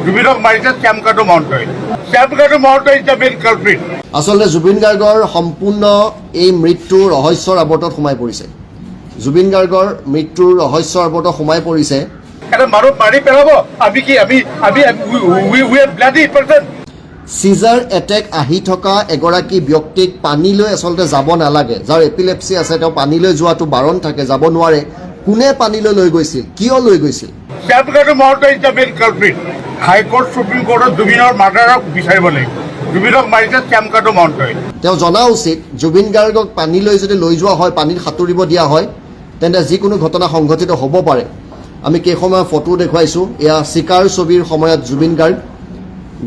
জুবিনক মাৰিছে শ্যামকানু মহন্তই। Shyamkanu Mahanta is the main culprit. আচলতে জুবিন গাৰ্গৰ সম্পূৰ্ণ এই মৃত্যুৰ ৰহস্যৰ আৱৰ্তত সোমাই পৰিছে। জুবিন গাৰ্গৰ মৃত্যুৰ ৰহস্যৰ আৱৰ্তত সোমাই পৰিছে। এটা মানুহ মাৰি পেলাব, আমি কি আমি we are bloody person. Seizure attack আহি থকা এগৰাকী ব্যক্তিক পানীলৈ আচলতে যাব নালাগে। যাৰ এপিলেপচি আছে তেওঁ পানীলৈ যোৱাটো বাৰণ থাকে, যাব নোৱাৰে। কোনে পানীলৈ লৈ গৈছিল, কিয় লৈ গৈছিল? Shyamkanu Mahanta is the main culprit. High court supreme কোৰ্টত জুবিনৰ মাৰ্ডাৰক বিচাৰিব লাগিব। জুবিনক মাৰিছে শ্যামকানু মহন্তই। তেওঁ জনা উচিত জুবিন গাৰ্গক পানীলৈ যদি লৈ যোৱা হয়, পানীত সাঁতুৰিব দিয়া হয়, তেন্তে যিকোনো ঘটনা সংঘটিত হ'ব পাৰে। আমি কেইসময়ত ফটো দেখুৱাইছোঁ। এয়া চিকাৰ ছবিৰ সময়ত জুবিন গাৰ্গ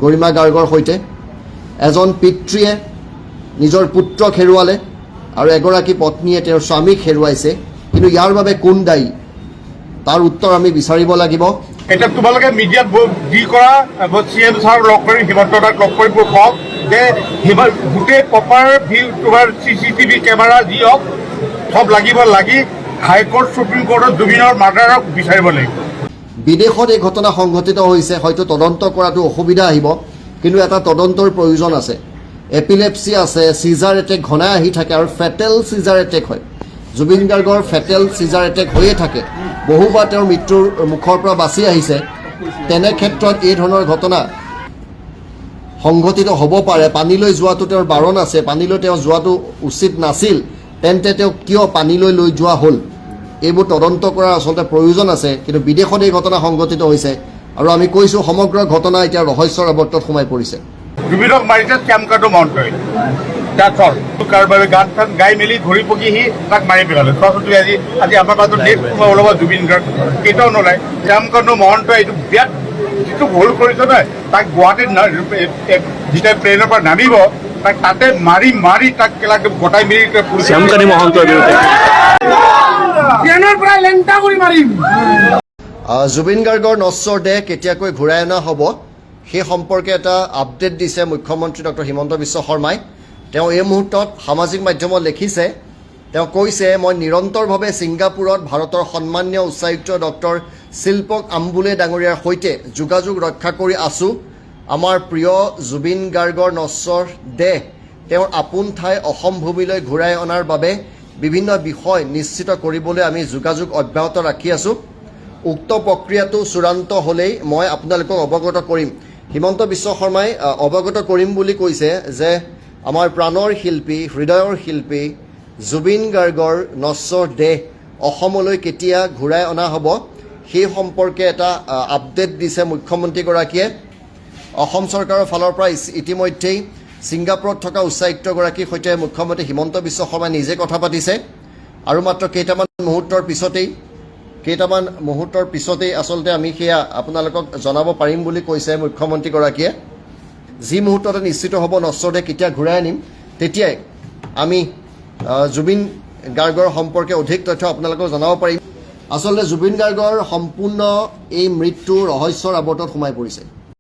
গৰিমা গাৰ্গৰ সৈতে। এজন পিতৃয়ে নিজৰ পুত্ৰক হেৰুৱালে আৰু এগৰাকী পত্নীয়ে তেওঁৰ স্বামীক হেৰুৱাইছে। কিন্তু ইয়াৰ বাবে কোন দায়ী, তাৰ উত্তৰ আমি বিচাৰিব লাগিব। এতিয়া তোমালোকে মিডিয়াত যি কৰা, CM ছাৰক লগ কৰি হিমন্ত দাক লগ কৰি কওক যে গোটেই প্ৰপাৰ ভিউ তোমাৰ CCTV কেমেৰা যি হওক চব লাগিব, লাগি হাইকোৰ্ট সুপ্ৰিম কোৰ্টত জুবিনৰ মাৰ্ডাৰক বিচাৰিব লাগিব। বিদেশত এই ঘটনা সংঘটিত হৈছে, হয়তো তদন্ত কৰাটো অসুবিধা আহিব, কিন্তু এটা তদন্তৰ প্ৰয়োজন আছে। এপিলেপচি আছে, চিজাৰ এটেক ঘনাই আহি থাকে আৰু ফেটেল চিজাৰ এটেক হয়। জুবিন গাৰ্গৰ ফেটেল চিজাৰ এটেক হৈয়ে থাকে। বহুবাৰ তেওঁৰ মৃত্যুৰ মুখৰ পৰা বাচি আহিছে। তেনে ক্ষেত্ৰত এই ধৰণৰ ঘটনা সংঘটিত হ'ব পাৰে। পানীলৈ যোৱাটো তেওঁৰ বাৰণ আছে, পানীলৈ তেওঁ যোৱাটো উচিত নাছিল। তেন্তে তেওঁক কিয় পানীলৈ লৈ যোৱা হ'ল, এইবোৰ তদন্ত কৰাৰ আচলতে প্ৰয়োজন আছে। কিন্তু বিদেশত এই ঘটনা সংঘটিত হৈছে আৰু আমি কৈছোঁ সমগ্ৰ ঘটনা এতিয়া ৰহস্যৰ আৱৰ্তত সোমাই পৰিছে। জুবিনক মাৰিছে শ্যামকানু মহন্তই। কাৰোবাৰে গান চান গাই মেলি ঘূৰি পকি সি তাক মাৰি পেলালে। চোৱাচোন আজি আমাৰ মাজত নেক্সট ওলাব জুবিন গাৰ্গ, কেতিয়াও নোলায়। শ্যামকানু মহন্তই এইটো বিৰাট যিটো ভুল কৰিছে নহয়, তাক গুৱাহাটীত যেতিয়া প্লেনৰ পৰা নামিব তাক তাতে মাৰি মাৰি তাক গোটাই মেলি শ্যামকানু মহন্তৰ বিৰুদ্ধে জুবিন গাৰ্গৰ নশ্বৰ দেহ কেতিয়াকৈ ঘূৰাই অনা হ'ব সেই সম্পৰ্কে এটা আপডেট দিছে মুখ্যমন্ত্ৰী ডক্টৰ হিমন্ত বিশ্ব শৰ্মাই। তেওঁ এই মুহূৰ্তত সামাজিক মাধ্যমত লিখিছে, তেওঁ কৈছে, মই নিৰন্তৰভাৱে ছিংগাপুৰত ভাৰতৰ সন্মানীয় উচ্চায়ুক্ত ডক্টৰ শিল্পক আম্বুলে ডাঙৰীয়াৰ সৈতে যোগাযোগ ৰক্ষা কৰি আছোঁ। আমাৰ প্ৰিয় জুবিন গাৰ্গৰ নশ্বৰ দেহ তেওঁৰ আপোন ঠাই অসম ভূমিলৈ ঘূৰাই অনাৰ বাবে বিভিন্ন বিষয় নিশ্চিত কৰিবলৈ আমি যোগাযোগ অব্যাহত ৰাখি আছোঁ। উক্ত প্ৰক্ৰিয়াটো চূড়ান্ত হ'লেই মই আপোনালোকক অৱগত কৰিম। হিমন্ত বিশ্ব শৰ্মাই অৱগত কৰিম বুলি কৈছে যে আমাৰ প্ৰাণৰ শিল্পী, হৃদয়ৰ শিল্পী জুবিন গাৰ্গৰ নশ্বৰ দেহ অসমলৈ কেতিয়া ঘূৰাই অনা হ'ব সেই সম্পৰ্কে এটা আপডেট দিছে মুখ্যমন্ত্ৰীগৰাকীয়ে। অসম চৰকাৰৰ ফালৰ পৰা ইতিমধ্যেই ছিংগাপুৰত থকা উচ্চায়ুক্তগৰাকীৰ সৈতে মুখ্যমন্ত্ৰী হিমন্ত বিশ্ব শৰ্মাই নিজে কথা পাতিছে আৰু মাত্ৰ কেইটামান মুহূৰ্তৰ পিছতেই আচলতে আমি সেয়া আপোনালোকক জনাব পাৰিম বুলি কৈছে মুখ্যমন্ত্ৰীগৰাকীয়ে। যি মুহূৰ্ততে নিশ্চিত হ'ব নশ্বৰ দেহ কেতিয়া ঘূৰাই আনিম, তেতিয়াই আমি জুবিন গাৰ্গৰ সম্পৰ্কে অধিক তথ্য আপোনালোকক জনাব পাৰিম। আচলতে জুবিন গাৰ্গৰ সম্পূৰ্ণ এই মৃত্যুৰ ৰহস্যৰ আৱৰ্তত সোমাই পৰিছে।